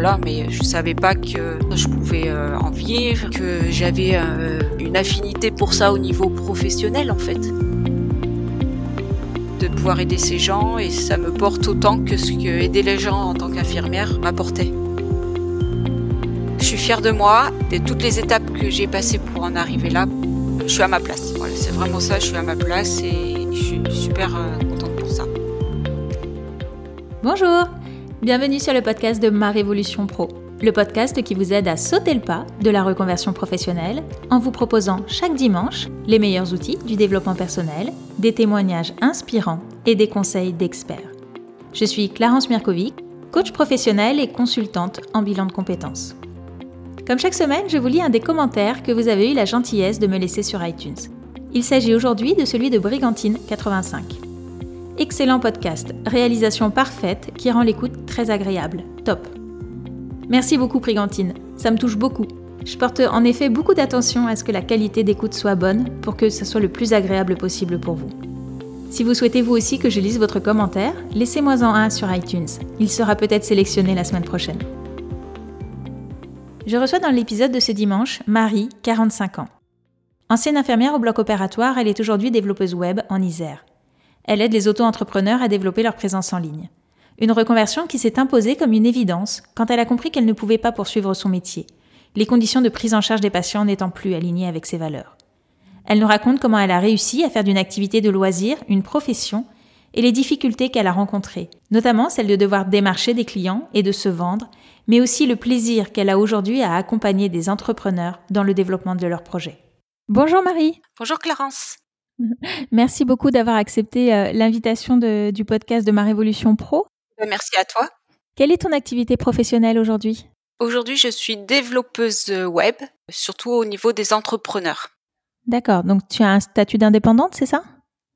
voilà, mais je savais pas que je pouvais en vivre, que j'avais une affinité pour ça au niveau professionnel en fait. De pouvoir aider ces gens et ça me porte autant que ce que aider les gens en tant qu'infirmière m'apportait. Je suis fière de moi, de toutes les étapes que j'ai passées pour en arriver là. Je suis à ma place. Voilà, c'est vraiment ça, je suis à ma place et je suis super contente pour ça. Bonjour, bienvenue sur le podcast de Ma Révolution Pro, le podcast qui vous aide à sauter le pas de la reconversion professionnelle en vous proposant chaque dimanche les meilleurs outils du développement personnel, des témoignages inspirants et des conseils d'experts. Je suis Clarence Mirkovic, coach professionnelle et consultante en bilan de compétences. Comme chaque semaine, je vous lis un des commentaires que vous avez eu la gentillesse de me laisser sur iTunes. Il s'agit aujourd'hui de celui de Brigantine85. Excellent podcast, réalisation parfaite qui rend l'écoute très agréable. Top. Merci beaucoup Brigantine, ça me touche beaucoup. Je porte en effet beaucoup d'attention à ce que la qualité d'écoute soit bonne pour que ce soit le plus agréable possible pour vous. Si vous souhaitez vous aussi que je lise votre commentaire, laissez-moi-en un sur iTunes. Il sera peut-être sélectionné la semaine prochaine. Je reçois dans l'épisode de ce dimanche Marie, 45 ans. Ancienne infirmière au bloc opératoire, elle est aujourd'hui développeuse web en Isère. Elle aide les auto-entrepreneurs à développer leur présence en ligne. Une reconversion qui s'est imposée comme une évidence quand elle a compris qu'elle ne pouvait pas poursuivre son métier, les conditions de prise en charge des patients n'étant plus alignées avec ses valeurs. Elle nous raconte comment elle a réussi à faire d'une activité de loisir une profession et les difficultés qu'elle a rencontrées, notamment celle de devoir démarcher des clients et de se vendre, mais aussi le plaisir qu'elle a aujourd'hui à accompagner des entrepreneurs dans le développement de leurs projets. Bonjour Marie. Bonjour Clarence. Merci beaucoup d'avoir accepté l'invitation du podcast de Ma Révolution Pro. Merci à toi. Quelle est ton activité professionnelle aujourd'hui ? Aujourd'hui, je suis développeuse web, surtout au niveau des entrepreneurs. D'accord, donc tu as un statut d'indépendante, c'est ça ?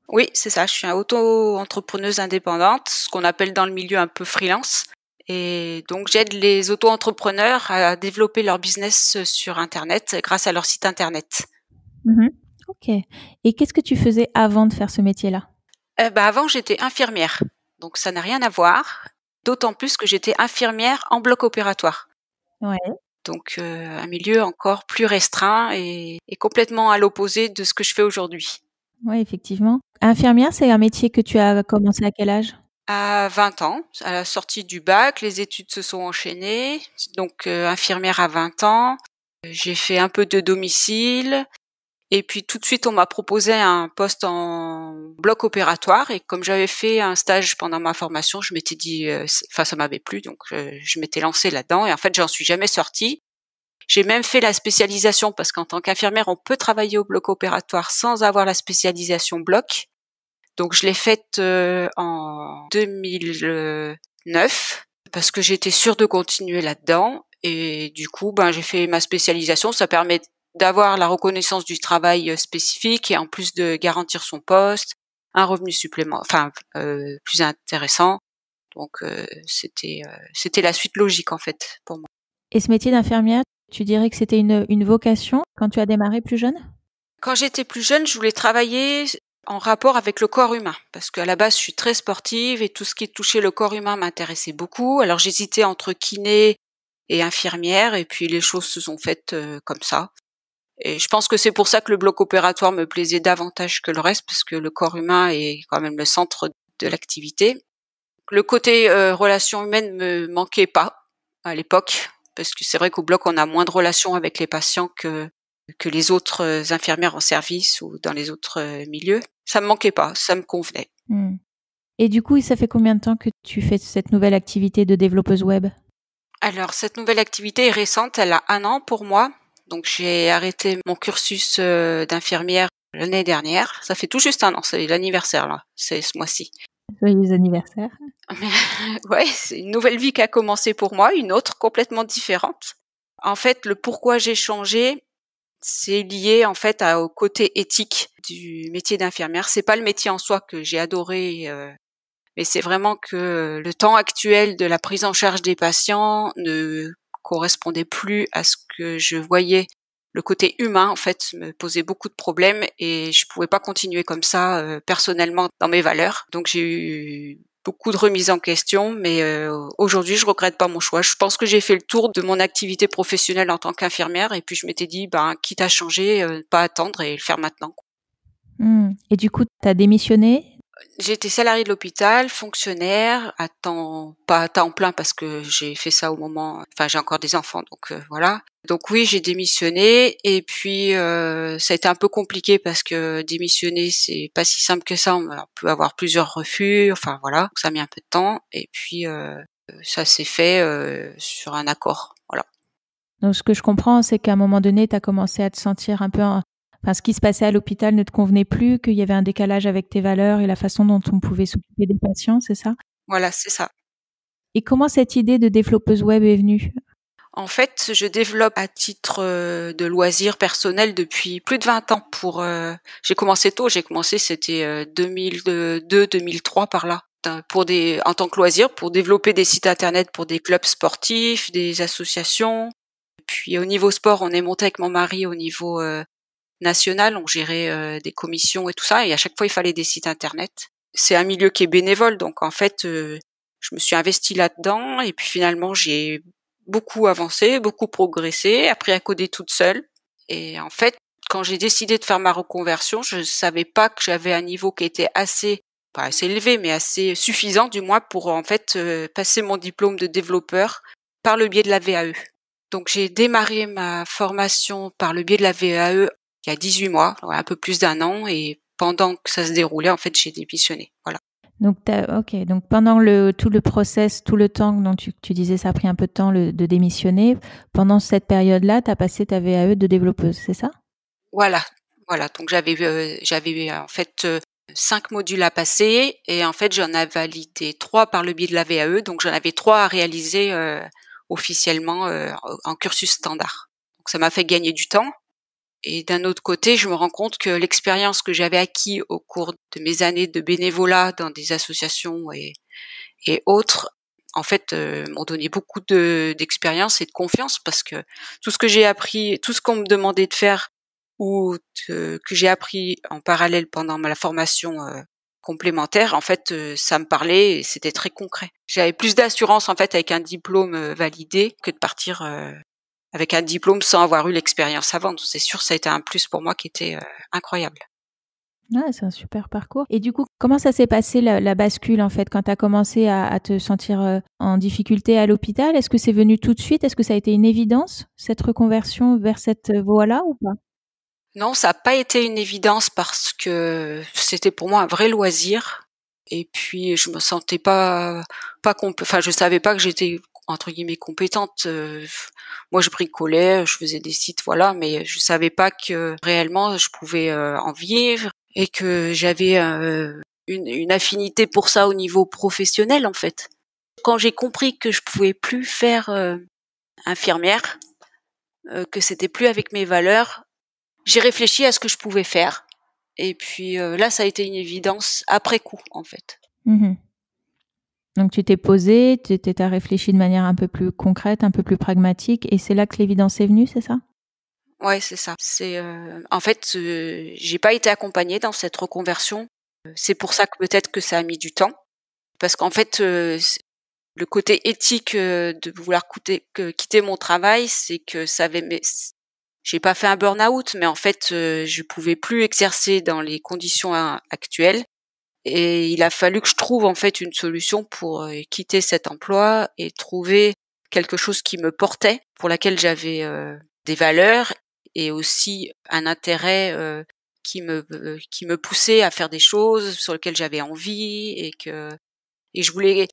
Oui, c'est ça, je suis auto-entrepreneuse indépendante, ce qu'on appelle dans le milieu un peu freelance. Et donc j'aide les auto-entrepreneurs à développer leur business sur Internet grâce à leur site Internet. Ok. Et qu'est-ce que tu faisais avant de faire ce métier-là ? Avant, j'étais infirmière, donc ça n'a rien à voir. D'autant plus que j'étais infirmière en bloc opératoire. Ouais. Donc un milieu encore plus restreint et complètement à l'opposé de ce que je fais aujourd'hui. Oui, effectivement. Infirmière, c'est un métier que tu as commencé à quel âge ? À 20 ans, à la sortie du bac, les études se sont enchaînées. Donc infirmière à 20 ans, j'ai fait un peu de domicile. Et puis tout de suite, on m'a proposé un poste en bloc opératoire. Et comme j'avais fait un stage pendant ma formation, je m'étais dit, ça m'avait plu, donc je m'étais lancée là-dedans. Et en fait, j'en suis jamais sortie. J'ai même fait la spécialisation parce qu'en tant qu'infirmière, on peut travailler au bloc opératoire sans avoir la spécialisation bloc. Donc je l'ai faite en 2009 parce que j'étais sûre de continuer là-dedans. Et du coup, j'ai fait ma spécialisation. Ça permet d'avoir la reconnaissance du travail spécifique et en plus de garantir son poste, un revenu supplémentaire, plus intéressant. Donc c'était la suite logique en fait pour moi. Et ce métier d'infirmière, tu dirais que c'était une vocation quand tu as démarré plus jeune ? Quand j'étais plus jeune, je voulais travailler en rapport avec le corps humain parce qu'à la base, je suis très sportive et tout ce qui touchait le corps humain m'intéressait beaucoup. Alors j'hésitais entre kiné et infirmière et puis les choses se sont faites comme ça. Et je pense que c'est pour ça que le bloc opératoire me plaisait davantage que le reste, parce que le corps humain est quand même le centre de l'activité. Le côté relations humaines me manquait pas à l'époque, parce que c'est vrai qu'au bloc, on a moins de relations avec les patients que les autres infirmières en service ou dans les autres milieux. Ça me manquait pas, ça me convenait. Et du coup, ça fait combien de temps que tu fais cette nouvelle activité de développeuse web ? Alors, cette nouvelle activité est récente, elle a 1 an pour moi. Donc j'ai arrêté mon cursus d'infirmière l'année dernière. Ça fait tout juste 1 an, c'est l'anniversaire là, c'est ce mois-ci. Joyeux anniversaire. Ouais, c'est une nouvelle vie qui a commencé pour moi, une autre complètement différente. En fait, le pourquoi j'ai changé, c'est lié en fait au côté éthique du métier d'infirmière. C'est pas le métier en soi que j'ai adoré, mais c'est vraiment que le temps actuel de la prise en charge des patients ne correspondait plus à ce que je voyais. Le côté humain, en fait, me posait beaucoup de problèmes et je pouvais pas continuer comme ça personnellement dans mes valeurs. Donc j'ai eu beaucoup de remises en question, mais aujourd'hui, je regrette pas mon choix. Je pense que j'ai fait le tour de mon activité professionnelle en tant qu'infirmière et puis je m'étais dit, quitte à changer, pas attendre et le faire maintenant. Et du coup, tu as démissionné? J'ai été salariée de l'hôpital, fonctionnaire, pas à temps plein parce que j'ai fait ça j'ai encore des enfants, donc voilà. Donc oui, j'ai démissionné et puis ça a été un peu compliqué parce que démissionner, c'est pas si simple que ça. On peut avoir plusieurs refus, enfin voilà. Donc ça a mis un peu de temps et puis ça s'est fait sur un accord, voilà. Donc, ce que je comprends, c'est qu'à un moment donné, tu as commencé à te sentir un peu... ce qui se passait à l'hôpital ne te convenait plus, qu'il y avait un décalage avec tes valeurs et la façon dont on pouvait s'occuper des patients, c'est ça? Voilà, c'est ça. Et comment cette idée de développeuse web est venue? En fait, je développe à titre de loisir personnel depuis plus de 20 ans j'ai commencé tôt, c'était 2002-2003 par là. En tant que loisir, pour développer des sites internet pour des clubs sportifs, des associations. Puis au niveau sport, on est monté avec mon mari au niveau national, on gérait des commissions et tout ça, et à chaque fois il fallait des sites internet. C'est un milieu qui est bénévole, donc en fait, je me suis investie là-dedans, et puis finalement j'ai beaucoup avancé, beaucoup progressé, appris à coder toute seule. Et en fait, quand j'ai décidé de faire ma reconversion, je savais pas que j'avais un niveau qui était pas assez élevé, mais assez suffisant du moins pour en fait passer mon diplôme de développeur par le biais de la VAE. Donc j'ai démarré ma formation par le biais de la VAE il y a 18 mois, un peu plus d'1 an, et pendant que ça se déroulait, en fait, j'ai démissionné. Voilà. Donc, donc pendant tout le process, tout le temps dont tu disais ça a pris un peu de temps de démissionner, pendant cette période-là, tu as passé ta VAE de développeuse, c'est ça? Voilà. Donc j'avais en fait 5 modules à passer, et en fait j'en ai validé 3 par le biais de la VAE, donc j'en avais 3 à réaliser officiellement en cursus standard. Donc ça m'a fait gagner du temps. Et d'un autre côté, je me rends compte que l'expérience que j'avais acquis au cours de mes années de bénévolat dans des associations et autres, en fait, m'ont donné beaucoup d'expérience et de confiance, parce que tout ce que j'ai appris, tout ce qu'on me demandait de faire que j'ai appris en parallèle pendant la formation complémentaire, en fait, ça me parlait et c'était très concret. J'avais plus d'assurance en fait avec un diplôme validé que de partir avec un diplôme sans avoir eu l'expérience avant. Donc, c'est sûr, ça a été un plus pour moi qui était incroyable. Ouais, c'est un super parcours. Et du coup, comment ça s'est passé la bascule en fait quand tu as commencé à te sentir en difficulté à l'hôpital? Est-ce que c'est venu tout de suite? Est-ce que ça a été une évidence, cette reconversion vers cette voie-là ou pas? Non, ça n'a pas été une évidence parce que c'était pour moi un vrai loisir. Et puis je me sentais je savais pas que j'étais entre guillemets compétente. Moi, je bricolais, je faisais des sites, voilà, mais je savais pas que réellement je pouvais en vivre et que j'avais une affinité pour ça au niveau professionnel en fait. Quand j'ai compris que je pouvais plus faire infirmière, que c'était plus avec mes valeurs, j'ai réfléchi à ce que je pouvais faire. Et puis là, ça a été une évidence après coup, en fait. Mmh. Donc tu t'es posée, t'as réfléchi de manière un peu plus concrète, un peu plus pragmatique, et c'est là que l'évidence est venue, c'est ça? Ouais, c'est ça. En fait, j'ai pas été accompagnée dans cette reconversion. C'est pour ça que peut-être que ça a mis du temps, parce qu'en fait, le côté éthique de vouloir quitter mon travail, c'est que j'ai pas fait un burn-out, mais en fait, je pouvais plus exercer dans les conditions actuelles. Et il a fallu que je trouve en fait une solution pour quitter cet emploi et trouver quelque chose qui me portait, pour laquelle j'avais des valeurs et aussi un intérêt qui me poussait à faire des choses sur lesquelles j'avais envie, et je voulais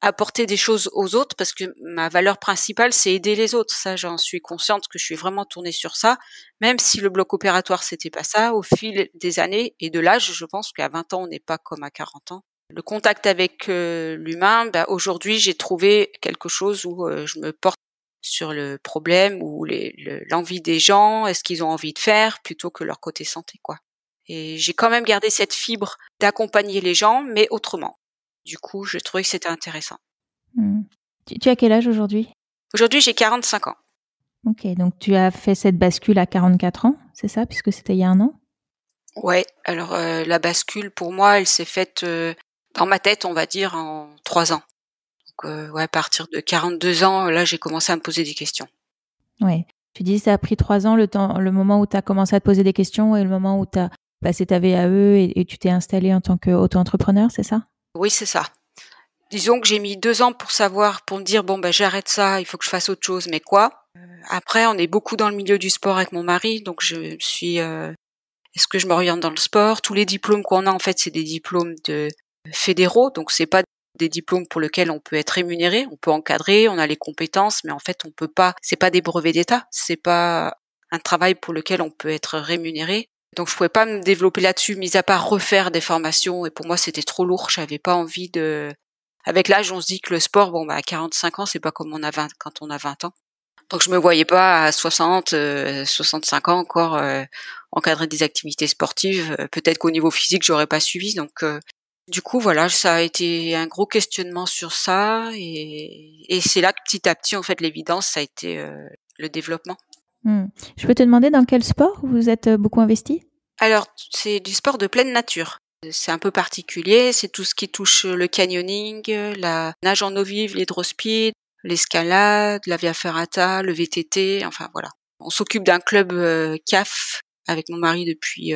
apporter des choses aux autres, parce que ma valeur principale, c'est aider les autres. Ça, j'en suis consciente, que je suis vraiment tournée sur ça. Même si le bloc opératoire, c'était pas ça, au fil des années et de l'âge, je pense qu'à 20 ans, on n'est pas comme à 40 ans. Le contact avec l'humain, aujourd'hui, j'ai trouvé quelque chose où je me porte sur le problème ou l'envie des gens, est-ce qu'ils ont envie de faire, plutôt que leur côté santé, quoi. Et j'ai quand même gardé cette fibre d'accompagner les gens, mais autrement. Du coup, je trouvais que c'était intéressant. Mmh. Tu as quel âge aujourd'hui? Aujourd'hui, j'ai 45 ans. Ok, donc tu as fait cette bascule à 44 ans, c'est ça, puisque c'était il y a 1 an? Ouais, alors la bascule, pour moi, elle s'est faite Dans ma tête, on va dire en 3 ans. Donc à partir de 42 ans, là, j'ai commencé à me poser des questions. Oui. Tu dis ça a pris 3 ans, le moment où tu as commencé à te poser des questions et le moment où tu as passé ta VAE et tu t'es installée en tant qu'auto-entrepreneur, c'est ça? Oui, c'est ça. Disons que j'ai mis 2 ans pour me dire: «Bon, j'arrête ça, il faut que je fasse autre chose», mais quoi? Après, on est beaucoup dans le milieu du sport avec mon mari, donc je me suis, est-ce que je m'oriente dans le sport? Tous les diplômes qu'on a, en fait, c'est des diplômes de fédéraux, donc c'est pas des diplômes pour lesquels on peut être rémunéré. On peut encadrer, on a les compétences, mais en fait, on peut pas, c'est pas des brevets d'État, c'est pas un travail pour lequel on peut être rémunéré. Donc je pouvais pas me développer là-dessus, mis à part refaire des formations, et pour moi, c'était trop lourd. J'avais pas envie de... Avec l'âge, on se dit que le sport, à 45 ans, c'est pas comme quand on a 20 ans. Donc je me voyais pas à 60, 65 ans encore encadrer des activités sportives. Peut-être qu'au niveau physique, j'aurais pas suivi. Donc du coup, voilà, ça a été un gros questionnement sur ça, et c'est là que petit à petit, en fait, l'évidence, ça a été le développement. Je peux te demander dans quel sport vous êtes beaucoup investi? Alors, c'est du sport de pleine nature. C'est un peu particulier, c'est tout ce qui touche le canyoning, la nage en eau vive, l'hydrospeed, l'escalade, la via ferrata, le VTT, enfin voilà. On s'occupe d'un club CAF avec mon mari depuis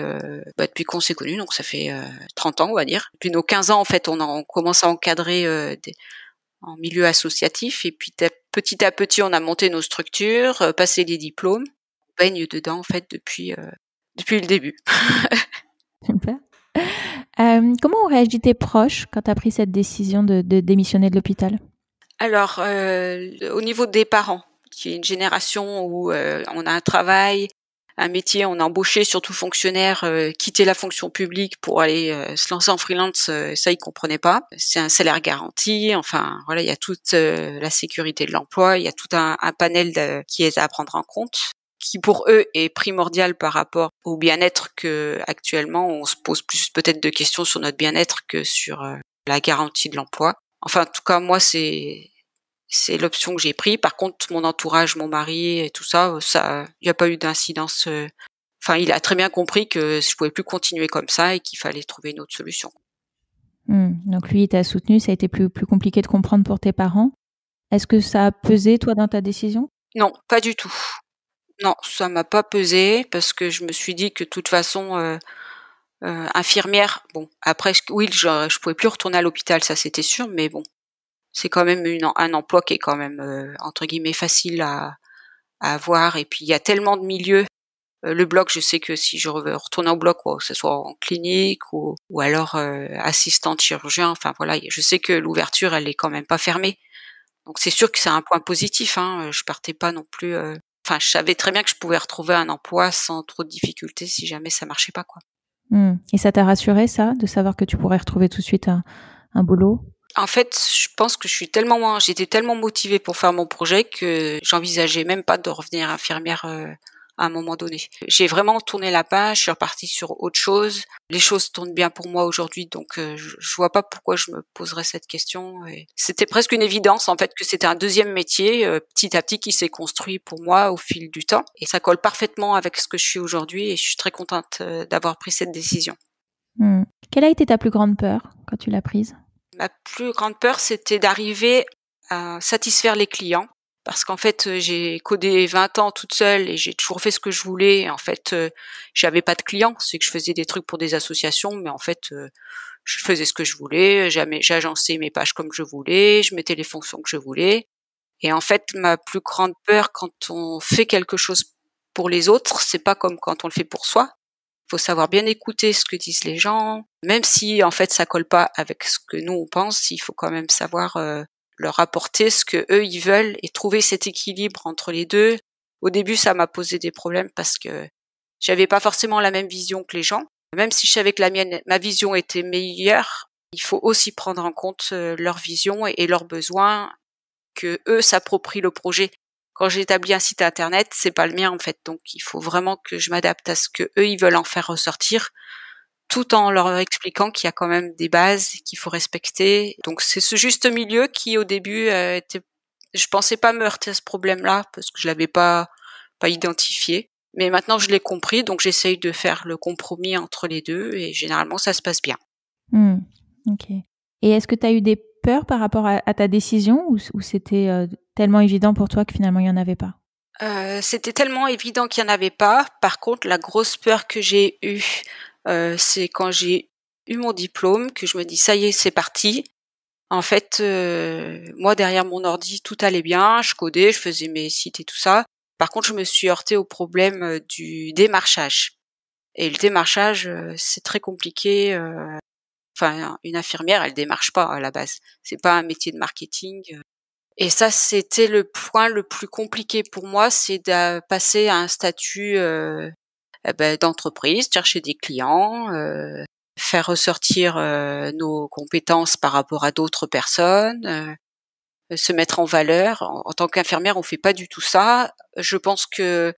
qu'on s'est connus, donc ça fait 30 ans, on va dire. Depuis nos 15 ans, en fait, on commence à encadrer en milieu associatif, et puis petit à petit, on a monté nos structures, passé les diplômes. On baigne dedans, en fait, depuis le début. Super. Comment ont réagi tes proches quand tu as pris cette décision de démissionner de l'hôpital? Alors, au niveau des parents, qui est une génération où on a un travail, un métier, on a embauché, surtout fonctionnaires, quitter la fonction publique pour aller se lancer en freelance, ça ils comprenaient pas. C'est un salaire garanti, enfin voilà, il y a toute la sécurité de l'emploi, il y a tout un panel qui est à prendre en compte, qui pour eux est primordial par rapport au bien-être. Que actuellement on se pose plus peut-être de questions sur notre bien-être que sur la garantie de l'emploi. Enfin, en tout cas, moi, c'est l'option que j'ai prise. Par contre, mon entourage, mon mari et tout ça, il n'y a pas eu d'incidence. Enfin, il a très bien compris que je pouvais plus continuer comme ça et qu'il fallait trouver une autre solution. Donc lui, il t'a soutenu, ça a été plus compliqué de comprendre pour tes parents. Est-ce que ça a pesé, toi, dans ta décision? Non, pas du tout. Non, ça m'a pas pesé parce que je me suis dit que de toute façon, infirmière, bon, après, oui, je pouvais plus retourner à l'hôpital, ça c'était sûr, mais bon, c'est quand même un emploi qui est quand même entre guillemets facile à avoir. Et puis il y a tellement de milieux. Le bloc, je sais que si je retourne au bloc, que ce soit en clinique ou alors assistante chirurgien, enfin voilà, je sais que l'ouverture, elle est quand même pas fermée. Donc c'est sûr que c'est un point positif, hein. Je partais pas non plus. Enfin, je savais très bien que je pouvais retrouver un emploi sans trop de difficultés si jamais ça marchait pas, quoi. Et ça t'a rassuré, ça, de savoir que tu pourrais retrouver tout de suite un boulot? En fait, je pense que j'étais tellement motivée pour faire mon projet que j'envisageais même pas de revenir infirmière à un moment donné. J'ai vraiment tourné la page, je suis repartie sur autre chose. Les choses tournent bien pour moi aujourd'hui, donc je vois pas pourquoi je me poserais cette question. Et c'était presque une évidence, en fait, que c'était un deuxième métier petit à petit qui s'est construit pour moi au fil du temps. Et ça colle parfaitement avec ce que je suis aujourd'hui, et je suis très contente d'avoir pris cette décision. Quelle a été ta plus grande peur quand tu l'as prise? Ma plus grande peur, c'était d'arriver à satisfaire les clients, parce qu'en fait, j'ai codé 20 ans toute seule et j'ai toujours fait ce que je voulais. Et en fait, j'avais pas de clients. C'est que je faisais des trucs pour des associations, mais en fait, je faisais ce que je voulais. J'agençais mes pages comme je voulais, je mettais les fonctions que je voulais. Et en fait, ma plus grande peur quand on fait quelque chose pour les autres, c'est pas comme quand on le fait pour soi. Faut savoir bien écouter ce que disent les gens, même si en fait ça colle pas avec ce que nous on pense. Il faut quand même savoir leur apporter ce que eux ils veulent et trouver cet équilibre entre les deux. Au début, ça m'a posé des problèmes parce que j'avais pas forcément la même vision que les gens. Même si je savais que ma vision était meilleure, il faut aussi prendre en compte leur vision et leurs besoins, que eux s'approprient le projet. Quand j'établis un site internet, c'est pas le mien en fait, donc il faut vraiment que je m'adapte à ce que eux ils veulent en faire ressortir, tout en leur expliquant qu'il y a quand même des bases qu'il faut respecter. Donc c'est ce juste milieu qui au début je pensais pas me heurter à ce problème-là parce que je l'avais pas identifié, mais maintenant je l'ai compris, donc j'essaye de faire le compromis entre les deux et généralement ça se passe bien. Ok. Et est-ce que tu as eu des peurs par rapport à ta décision ou c'était tellement évident pour toi que finalement il n'y en avait pas? C'était tellement évident qu'il n'y en avait pas. Par contre, la grosse peur que j'ai eue, c'est quand j'ai eu mon diplôme, que je me dis: «Ça y est, c'est parti». En fait, moi derrière mon ordi, tout allait bien, je codais, je faisais mes sites et tout ça. Par contre, je me suis heurtée au problème, du démarchage et le démarchage, c'est très compliqué, enfin, une infirmière, elle démarche pas à la base. C'est pas un métier de marketing, et ça, c'était le point le plus compliqué pour moi, c'est de passer à un statut, d'entreprise, chercher des clients, faire ressortir, nos compétences par rapport à d'autres personnes, se mettre en valeur. En tant qu'infirmière, on fait pas du tout ça. Je pense que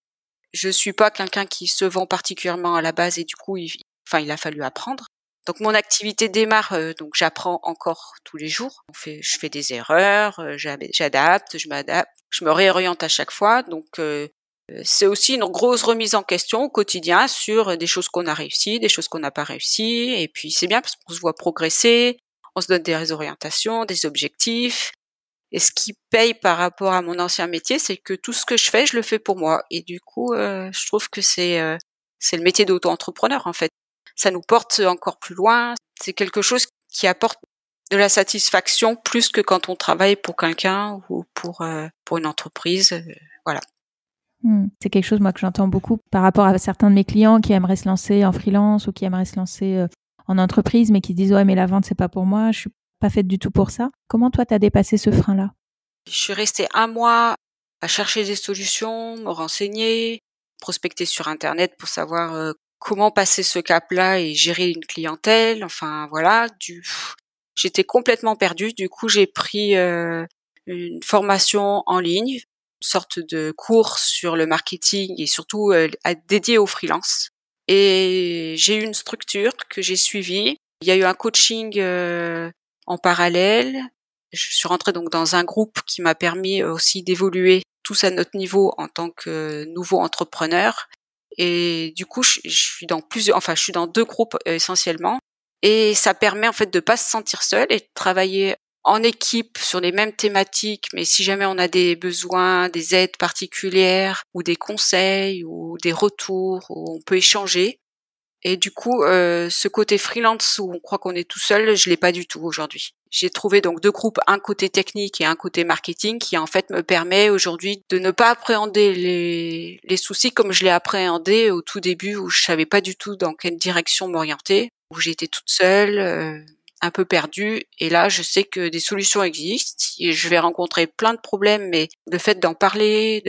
je suis pas quelqu'un qui se vend particulièrement à la base et du coup, il a fallu apprendre. Donc mon activité démarre, donc j'apprends encore tous les jours. Je fais des erreurs, j'adapte, je m'adapte, je me réoriente à chaque fois. Donc c'est aussi une grosse remise en question au quotidien sur des choses qu'on a réussies, des choses qu'on n'a pas réussies. Et puis c'est bien parce qu'on se voit progresser, on se donne des orientations, des objectifs. Et ce qui paye par rapport à mon ancien métier, c'est que tout ce que je fais, je le fais pour moi. Et du coup, je trouve que c'est le métier d'auto-entrepreneur en fait. Ça nous porte encore plus loin. C'est quelque chose qui apporte de la satisfaction plus que quand on travaille pour quelqu'un ou pour une entreprise. Voilà. C'est quelque chose moi que j'entends beaucoup par rapport à certains de mes clients qui aimeraient se lancer en freelance ou qui aimeraient se lancer en entreprise, mais qui disent ouais mais la vente c'est pas pour moi, je suis pas faite du tout pour ça. Comment toi t'as dépassé ce frein-là? Je suis restée 1 mois à chercher des solutions, me renseigner, prospecter sur internet pour savoir, comment passer ce cap-là et gérer une clientèle. Enfin voilà, j'étais complètement perdue. Du coup, j'ai pris, une formation en ligne, une sorte de cours sur le marketing et surtout, dédié aux freelances. Et j'ai eu une structure que j'ai suivie. Il y a eu un coaching, en parallèle. Je suis rentrée donc dans un groupe qui m'a permis aussi d'évoluer tous à notre niveau en tant que nouveau entrepreneur. Et du coup, je suis dans je suis dans 2 groupes, essentiellement, et ça permet en fait de pas se sentir seul et de travailler en équipe sur les mêmes thématiques. Mais si jamais on a des besoins, des aides particulières ou des conseils ou des retours où on peut échanger. Et du coup, ce côté freelance où on croit qu'on est tout seul, je l'ai pas du tout aujourd'hui. J'ai trouvé donc 2 groupes, un côté technique et un côté marketing, qui en fait me permet aujourd'hui de ne pas appréhender les soucis comme je l'ai appréhendé au tout début, où je savais pas du tout dans quelle direction m'orienter, où j'étais toute seule, un peu perdue. Et là, je sais que des solutions existent et je vais rencontrer plein de problèmes, mais le fait d'en parler,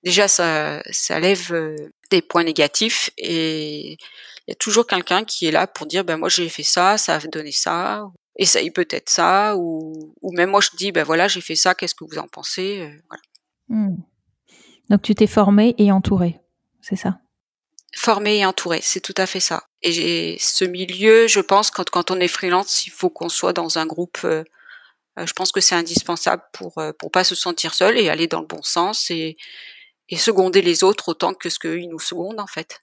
déjà ça lève, des points négatifs, et il y a toujours quelqu'un qui est là pour dire: «Ben moi j'ai fait ça, ça a donné ça, essaye peut-être ça», ou même moi je dis: «Ben voilà, j'ai fait ça, qu'est-ce que vous en pensez?» Voilà. Mmh. Donc tu t'es formée et entourée, c'est ça? Formée et entourée, c'est tout à fait ça. Et j'ai ce milieu, je pense, quand on est freelance, il faut qu'on soit dans un groupe, je pense que c'est indispensable pour pas se sentir seul et aller dans le bon sens, et seconder les autres autant que ce qu'eux ils nous secondent en fait.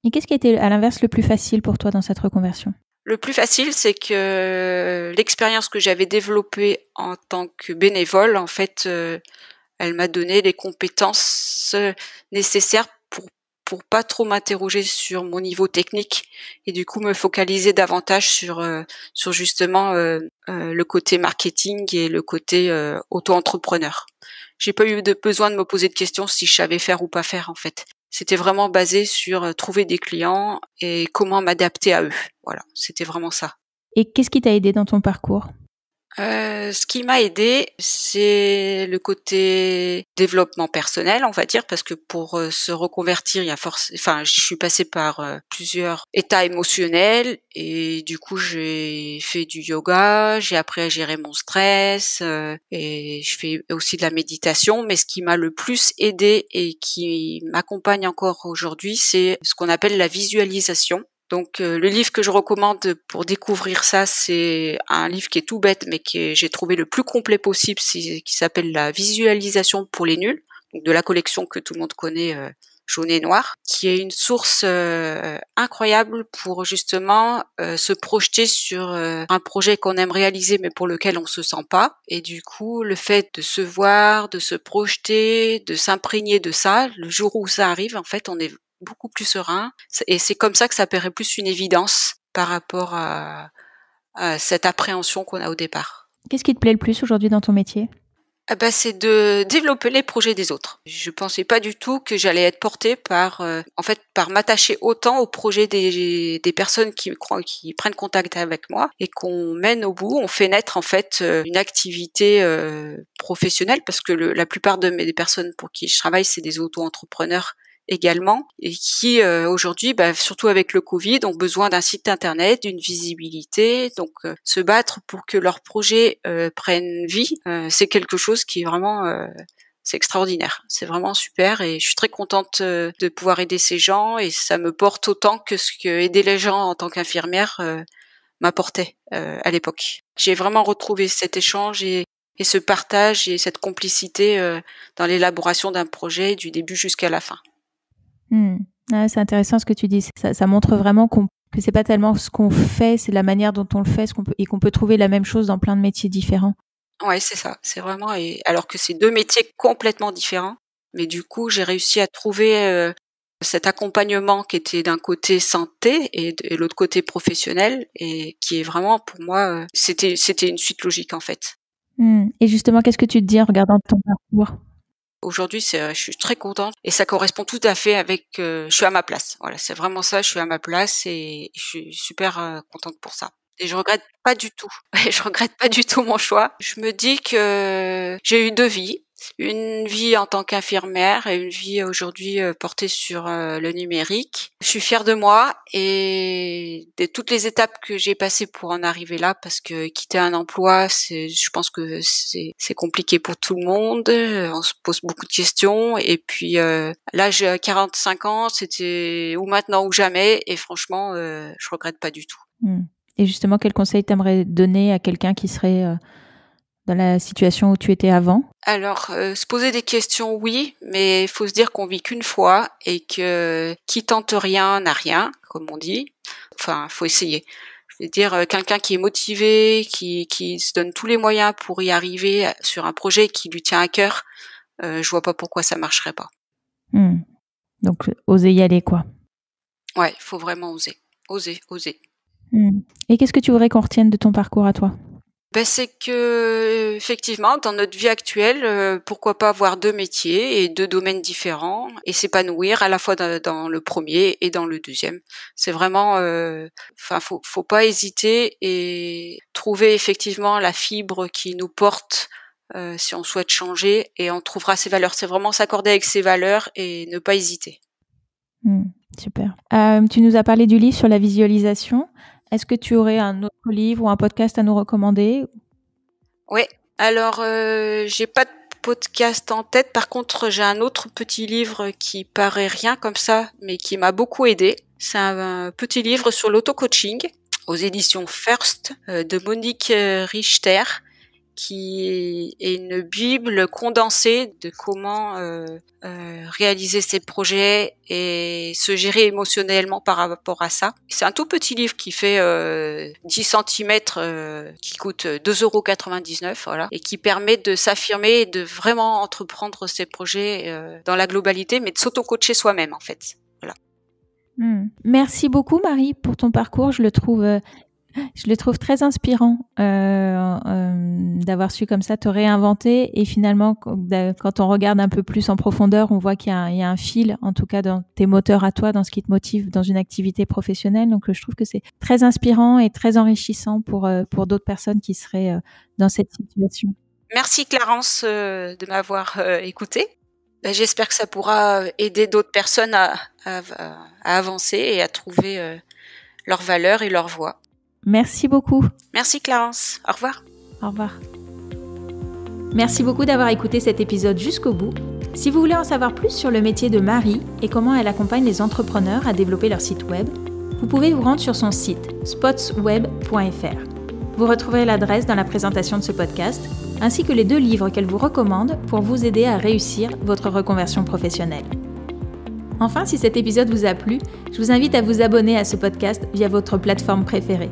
Et qu'est-ce qui a été à l'inverse le plus facile pour toi dans cette reconversion? Le plus facile, c'est que l'expérience que j'avais développée en tant que bénévole, en fait, elle m'a donné les compétences, nécessaires pour pas trop m'interroger sur mon niveau technique et du coup me focaliser davantage sur justement, le côté marketing et le côté, auto-entrepreneur. J'ai pas eu besoin de me poser de questions si je savais faire ou pas faire, en fait. C'était vraiment basé sur, trouver des clients et comment m'adapter à eux. Voilà, c'était vraiment ça. Et qu'est-ce qui t'a aidé dans ton parcours? Ce qui m'a aidée, c'est le côté développement personnel, on va dire, parce que pour, se reconvertir, il y a je suis passée par, plusieurs états émotionnels et du coup, j'ai fait du yoga, j'ai appris à gérer mon stress, et je fais aussi de la méditation. Mais ce qui m'a le plus aidée et qui m'accompagne encore aujourd'hui, c'est ce qu'on appelle la visualisation. Donc le livre que je recommande pour découvrir ça, c'est un livre qui est tout bête, mais j'ai trouvé le plus complet possible, qui s'appelle La visualisation pour les nuls, donc de la collection que tout le monde connaît, jaune et noir, qui est une source incroyable pour justement se projeter sur un projet qu'on aime réaliser mais pour lequel on se sent pas. Et du coup, le fait de se voir, de se projeter, de s'imprégner de ça, le jour où ça arrive, en fait, on est beaucoup plus serein. Et c'est comme ça que ça paraît plus une évidence par rapport à cette appréhension qu'on a au départ. Qu'est-ce qui te plaît le plus aujourd'hui dans ton métier ? C'est de développer les projets des autres. Je pensais pas du tout que j'allais être portée par m'attacher autant aux projets des personnes qui prennent contact avec moi et qu'on mène au bout. On fait naître en fait une activité professionnelle parce que la plupart des personnes pour qui je travaille, c'est des auto-entrepreneurs également et qui aujourd'hui, surtout avec le Covid, ont besoin d'un site internet, d'une visibilité, donc se battre pour que leurs projets prennent vie, c'est quelque chose qui est vraiment c'est extraordinaire, c'est vraiment super et je suis très contente de pouvoir aider ces gens et ça me porte autant que ce que aider les gens en tant qu'infirmière m'apportait à l'époque. J'ai vraiment retrouvé cet échange et ce partage et cette complicité dans l'élaboration d'un projet du début jusqu'à la fin. Ah, c'est intéressant ce que tu dis. Ça montre vraiment que c'est pas tellement ce qu'on fait, c'est la manière dont on le fait, qu'on peut trouver la même chose dans plein de métiers différents. Ouais, c'est ça. C'est vraiment alors que c'est 2 métiers complètement différents, mais du coup, j'ai réussi à trouver cet accompagnement qui était d'un côté santé et de l'autre côté professionnel et qui est vraiment pour moi c'était une suite logique en fait. Et justement, qu'est-ce que tu te dis en regardant ton parcours ? Aujourd'hui, je suis très contente et ça correspond tout à fait avec je suis à ma place. Voilà, c'est vraiment ça, je suis à ma place et je suis super contente pour ça. Et je regrette pas du tout. Je regrette pas du tout mon choix. Je me dis que j'ai eu 2 vies. Une vie en tant qu'infirmière et une vie aujourd'hui portée sur le numérique. Je suis fière de moi et de toutes les étapes que j'ai passées pour en arriver là parce que quitter un emploi, je pense que c'est compliqué pour tout le monde. On se pose beaucoup de questions et puis là j'ai 45 ans, c'était ou maintenant ou jamais et franchement je regrette pas du tout. Et justement, quel conseil t'aimerais donner à quelqu'un qui serait dans la situation où tu étais avant ? Alors, se poser des questions, oui, mais il faut se dire qu'on vit qu'une fois et que qui tente rien n'a rien, comme on dit. Enfin, faut essayer. Je veux dire, quelqu'un qui est motivé, qui se donne tous les moyens pour y arriver sur un projet qui lui tient à cœur, je vois pas pourquoi ça marcherait pas. Donc, oser y aller, quoi. Ouais, il faut vraiment oser. Oser. Et qu'est-ce que tu voudrais qu'on retienne de ton parcours à toi ? C'est que effectivement dans notre vie actuelle, pourquoi pas avoir 2 métiers et 2 domaines différents et s'épanouir à la fois dans le premier et dans le deuxième. C'est vraiment faut pas hésiter et trouver effectivement la fibre qui nous porte si on souhaite changer et on trouvera ses valeurs. C'est vraiment s'accorder avec ses valeurs et ne pas hésiter. Super. Tu nous as parlé du livre sur la visualisation. Est-ce que tu aurais un autre livre ou un podcast à nous recommander ? Oui. Alors, j'ai pas de podcast en tête. Par contre, j'ai un autre petit livre qui paraît rien comme ça, mais qui m'a beaucoup aidé. C'est un petit livre sur l'auto-coaching aux éditions First de Monique Richter, qui est une bible condensée de comment réaliser ses projets et se gérer émotionnellement par rapport à ça. C'est un tout petit livre qui fait 10 cm, qui coûte 2,99 €, voilà, et qui permet de s'affirmer et de vraiment entreprendre ses projets dans la globalité, mais de s'auto-coacher soi-même en fait. Voilà. Merci beaucoup Marie pour ton parcours, je le trouve très inspirant d'avoir su comme ça te réinventer et finalement quand on regarde un peu plus en profondeur, on voit qu'il y a un fil en tout cas dans tes moteurs à toi, dans ce qui te motive dans une activité professionnelle. Donc je trouve que c'est très inspirant et très enrichissant pour d'autres personnes qui seraient dans cette situation. Merci Clarence de m'avoir écoutée. J'espère que ça pourra aider d'autres personnes à avancer et à trouver leurs valeurs et leur voie. Merci beaucoup. Merci Clarence. Au revoir. Au revoir. Merci beaucoup d'avoir écouté cet épisode jusqu'au bout. Si vous voulez en savoir plus sur le métier de Marie et comment elle accompagne les entrepreneurs à développer leur site web, vous pouvez vous rendre sur son site spotsweb.fr. Vous retrouverez l'adresse dans la présentation de ce podcast, ainsi que les 2 livres qu'elle vous recommande pour vous aider à réussir votre reconversion professionnelle. Enfin, si cet épisode vous a plu, je vous invite à vous abonner à ce podcast via votre plateforme préférée.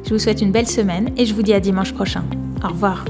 Je vous souhaite une belle semaine et je vous dis à dimanche prochain. Au revoir.